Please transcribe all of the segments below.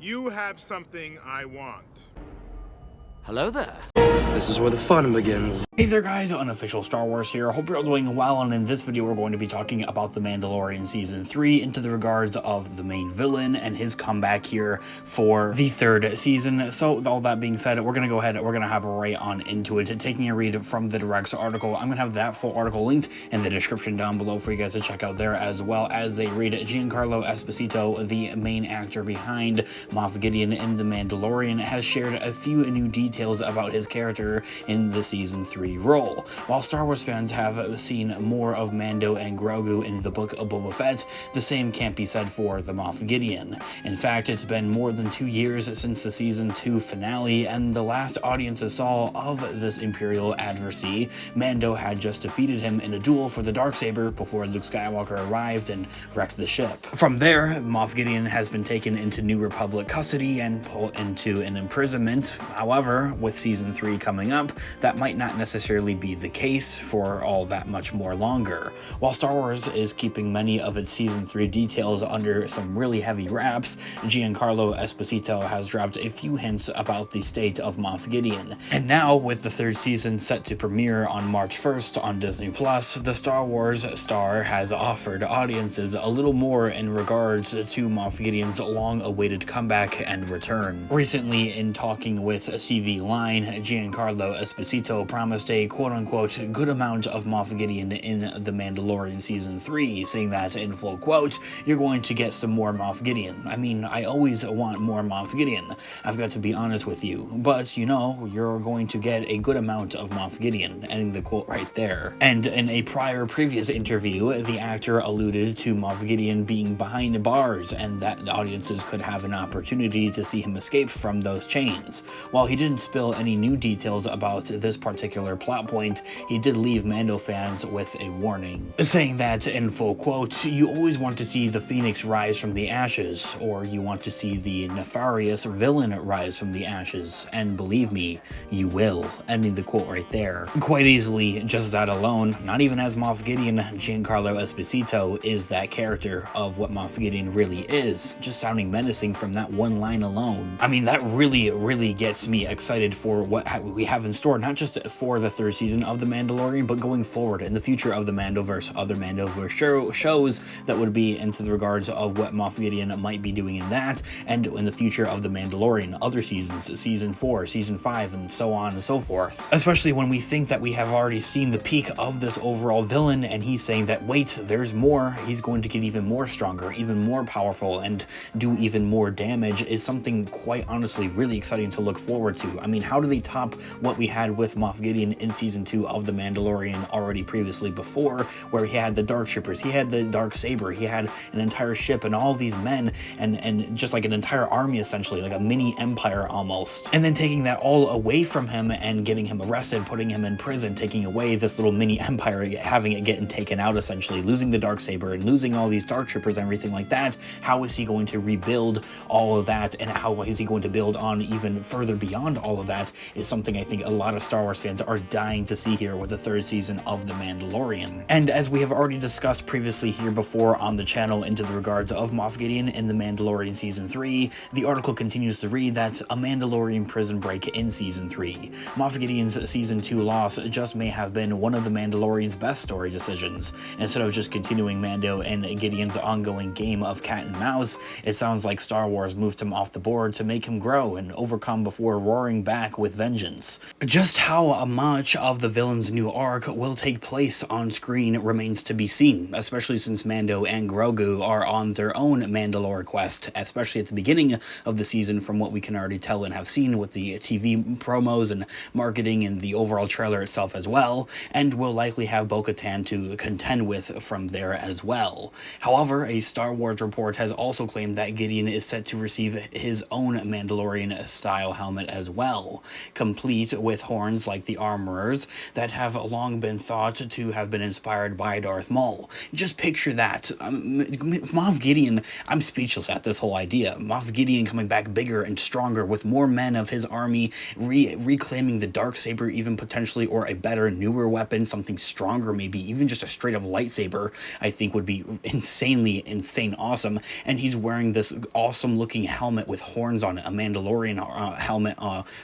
You have something I want. Hello there. This is where the fun begins. Hey there guys, Unofficial Star Wars here. Hope you're all doing well, and in this video we're going to be talking about The Mandalorian Season 3 into the regards of the main villain and his comeback here for the third season. So all that being said, we're going to go ahead and we're going to hop right on into it. Taking a read from the Direct's article, I'm going to have that full article linked in the description down below for you guys to check out there, as well as they read Giancarlo Esposito, the main actor behind Moff Gideon in The Mandalorian, has shared a few new details about his character in the Season 3 role. While Star Wars fans have seen more of Mando and Grogu in the Book of Boba Fett, the same can't be said for the Moff Gideon. In fact, it's been more than 2 years since the Season 2 finale, and the last audiences saw of this Imperial adversary, Mando had just defeated him in a duel for the Darksaber before Luke Skywalker arrived and wrecked the ship. From there, Moff Gideon has been taken into New Republic custody and put into an imprisonment. However, with Season 3 coming up, that might not necessarily be the case for all that much more longer. While Star Wars is keeping many of its Season 3 details under some really heavy wraps, Giancarlo Esposito has dropped a few hints about the state of Moff Gideon. And now, with the third season set to premiere on March 1st on Disney+, the Star Wars star has offered audiences a little more in regards to Moff Gideon's long-awaited comeback and return. Recently, in talking with TV Line, Giancarlo Esposito promised a quote-unquote good amount of Moff Gideon in The Mandalorian Season 3, saying that, in full quote, "You're going to get some more Moff Gideon. I mean, I always want more Moff Gideon. I've got to be honest with you. But, you know, you're going to get a good amount of Moff Gideon," ending the quote right there. And in a previous interview, the actor alluded to Moff Gideon being behind bars and that the audiences could have an opportunity to see him escape from those chains. While he didn't spill any new details about this particular plot point, he did leave Mando fans with a warning, saying that, in full quote, "You always want to see the phoenix rise from the ashes, or you want to see the nefarious villain rise from the ashes, and believe me, you will," ending the quote right there. Quite easily, just that alone, not even as Moff Gideon, Giancarlo Esposito is that character of what Moff Gideon really is, just sounding menacing from that one line alone. I mean, that really gets me excited for what we have in store, not just for the third season of The Mandalorian, but going forward in the future of the Mandoverse, other Mandoverse shows that would be into the regards of what Moff Gideon might be doing in that, and in the future of The Mandalorian, other seasons, Season 4, Season 5, and so on and so forth. Especially when we think that we have already seen the peak of this overall villain, and he's saying that, wait, there's more, he's going to get even more stronger, even more powerful, and do even more damage, is something quite honestly really exciting to look forward to. I mean, how do they top what we had with Moff Gideon in Season 2 of The Mandalorian already previously before, where he had the Dark Troopers, he had the Darksaber, he had an entire ship and all these men, and just like an entire army essentially, like a mini empire almost. And then taking that all away from him and getting him arrested, putting him in prison, taking away this little mini empire, having it getting taken out essentially, losing the Darksaber and losing all these Dark Troopers and everything like that. How is he going to rebuild all of that, and how is he going to build on even further beyond all of that, is something I think a lot of Star Wars fans are dying to see here with the third season of The Mandalorian. And as we have already discussed previously here before on the channel into the regards of Moff Gideon in The Mandalorian Season 3, the article continues to read that a Mandalorian prison break in Season 3. Moff Gideon's Season 2 loss just may have been one of the Mandalorian's best story decisions. Instead of just continuing Mando and Gideon's ongoing game of cat and mouse, it sounds like Star Wars moved him off the board to make him grow and overcome before roaring back with vengeance. Just how much of the villain's new arc will take place on screen remains to be seen, especially since Mando and Grogu are on their own Mandalore quest, especially at the beginning of the season, from what we can already tell and have seen with the TV promos and marketing and the overall trailer itself as well, and will likely have Bo-Katan to contend with from there as well. However, a Star Wars report has also claimed that Gideon is set to receive his own Mandalorian-style helmet as well, complete with horns like the arm armorers that have long been thought to have been inspired by Darth Maul. Just picture that. Moff Gideon, I'm speechless at this whole idea. Moff Gideon coming back bigger and stronger with more men of his army, reclaiming the Darksaber even potentially, or a better, newer weapon, something stronger maybe, even just a straight up lightsaber, I think would be insane awesome. And he's wearing this awesome looking helmet with horns on it, a Mandalorian helmet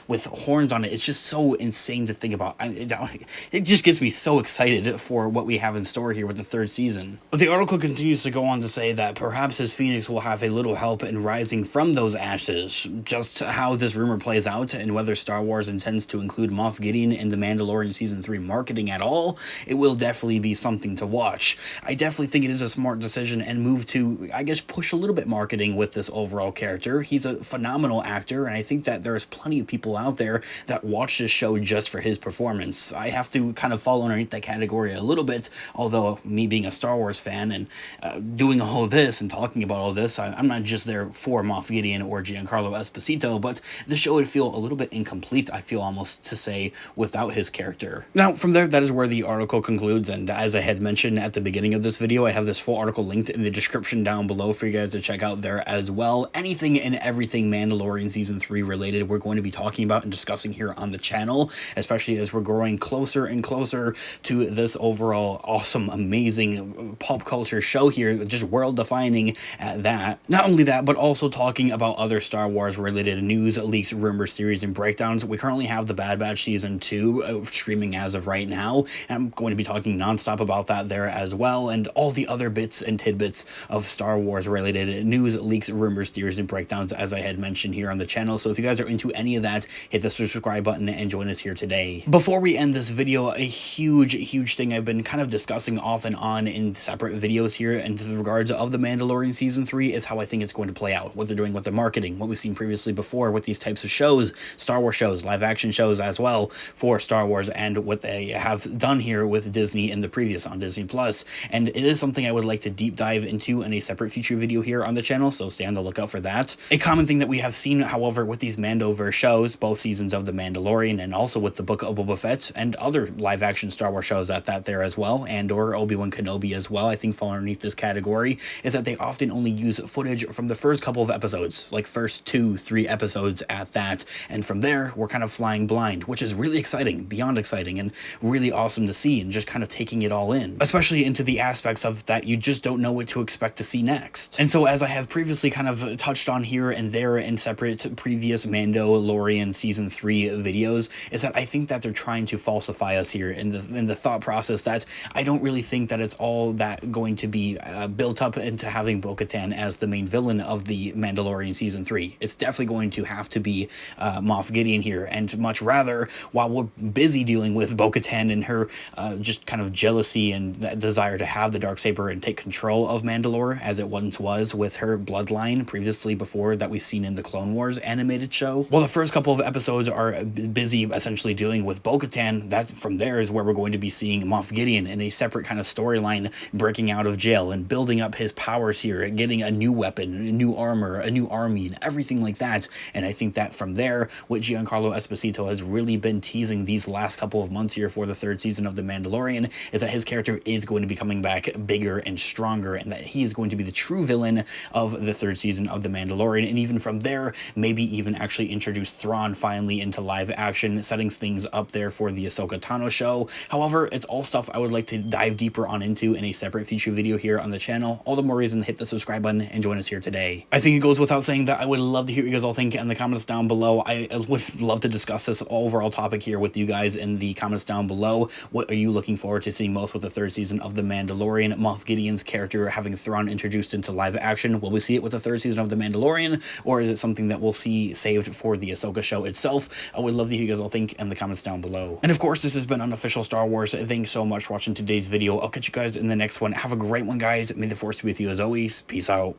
with horns on it. It's just so insane to think about. It just gets me so excited for what we have in store here with the third season. But the article continues to go on to say that perhaps his phoenix will have a little help in rising from those ashes. Just how this rumor plays out and whether Star Wars intends to include Moff Gideon in the Mandalorian Season 3 marketing at all, it will definitely be something to watch. I definitely think it is a smart decision and move to, I guess, push a little bit marketing with this overall character. He's a phenomenal actor, and I think that there's plenty of people out there that watch this show just for his performance. I have to kind of fall underneath that category a little bit, although me being a Star Wars fan and doing all this and talking about all this, I'm not just there for Moff Gideon or Giancarlo Esposito, but the show would feel a little bit incomplete, I feel almost to say, without his character. Now, from there, that is where the article concludes, and as I had mentioned at the beginning of this video, I have this full article linked in the description down below for you guys to check out there as well. Anything and everything Mandalorian Season 3 related, we're going to be talking about and discussing here on the channel, especially as we're growing closer and closer to this overall awesome, amazing pop culture show here, just world-defining at that. Not only that, but also talking about other Star Wars related news, leaks, rumors, theories, and breakdowns. We currently have the Bad Batch Season 2 streaming as of right now, and I'm going to be talking nonstop about that there as well, and all the other bits and tidbits of Star Wars related news, leaks, rumors, theories, and breakdowns as I had mentioned here on the channel. So if you guys are into any of that, hit the subscribe button and join us here today. Before we end this video, a huge thing I've been kind of discussing off and on in separate videos here in regards of the Mandalorian Season 3 is how I think it's going to play out, what they're doing with their marketing, what we've seen previously before with these types of shows, Star Wars shows, live action shows as well for Star Wars, and what they have done here with Disney in the previous on Disney Plus. And it is something I would like to deep dive into in a separate future video here on the channel, so stay on the lookout for that. A common thing that we have seen, however, with these Mandoverse shows, both seasons of The Mandalorian and also with the Book of Boba Fett and other live action Star Wars shows at that there as well, and or Obi-Wan Kenobi as well, I think fall underneath this category, is that they often only use footage from the first couple of episodes, like first 2-3 episodes at that, and from there we're kind of flying blind, which is really exciting, beyond exciting, and really awesome to see, and just kind of taking it all in, especially into the aspects of that you just don't know what to expect to see next. And so, as I have previously kind of touched on here and there in separate previous Mandalorian Season 3 videos, is that I think that they're trying to falsify us here in the thought process that I don't really think that it's all that going to be built up into having Bo-Katan as the main villain of the Mandalorian Season 3. It's definitely going to have to be Moff Gideon here, and much rather, while we're busy dealing with Bo-Katan and her just kind of jealousy and that desire to have the Darksaber and take control of Mandalore, as it once was with her bloodline previously before that we've seen in the Clone Wars animated show. While the first couple of episodes are busy essentially dealing with Bo-Katan, that from there is where we're going to be seeing Moff Gideon in a separate kind of storyline, breaking out of jail and building up his powers here, getting a new weapon, a new armor, a new army, and everything like that. And I think that from there, what Giancarlo Esposito has really been teasing these last couple of months here for the third season of The Mandalorian is that his character is going to be coming back bigger and stronger, and that he is going to be the true villain of the third season of The Mandalorian. And even from there, maybe even actually introduce Thrawn finally into live action, setting things up there for the Ahsoka Tano show. However, it's all stuff I would like to dive deeper on into in a separate future video here on the channel. All the more reason to hit the subscribe button and join us here today. I think it goes without saying that I would love to hear what you guys all think in the comments down below. I would love to discuss this overall topic here with you guys in the comments down below. What are you looking forward to seeing most with the third season of The Mandalorian? Moff Gideon's character having Thrawn introduced into live action. Will we see it with the third season of The Mandalorian, or is it something that we'll see saved for the Ahsoka show itself? I would love to hear what you guys all think in the comments down below. And of course, this has been Unofficial Star Wars. Thanks so much for watching today's video. I'll catch you guys in the next one. Have a great one, guys. May the Force be with you as always. Peace out.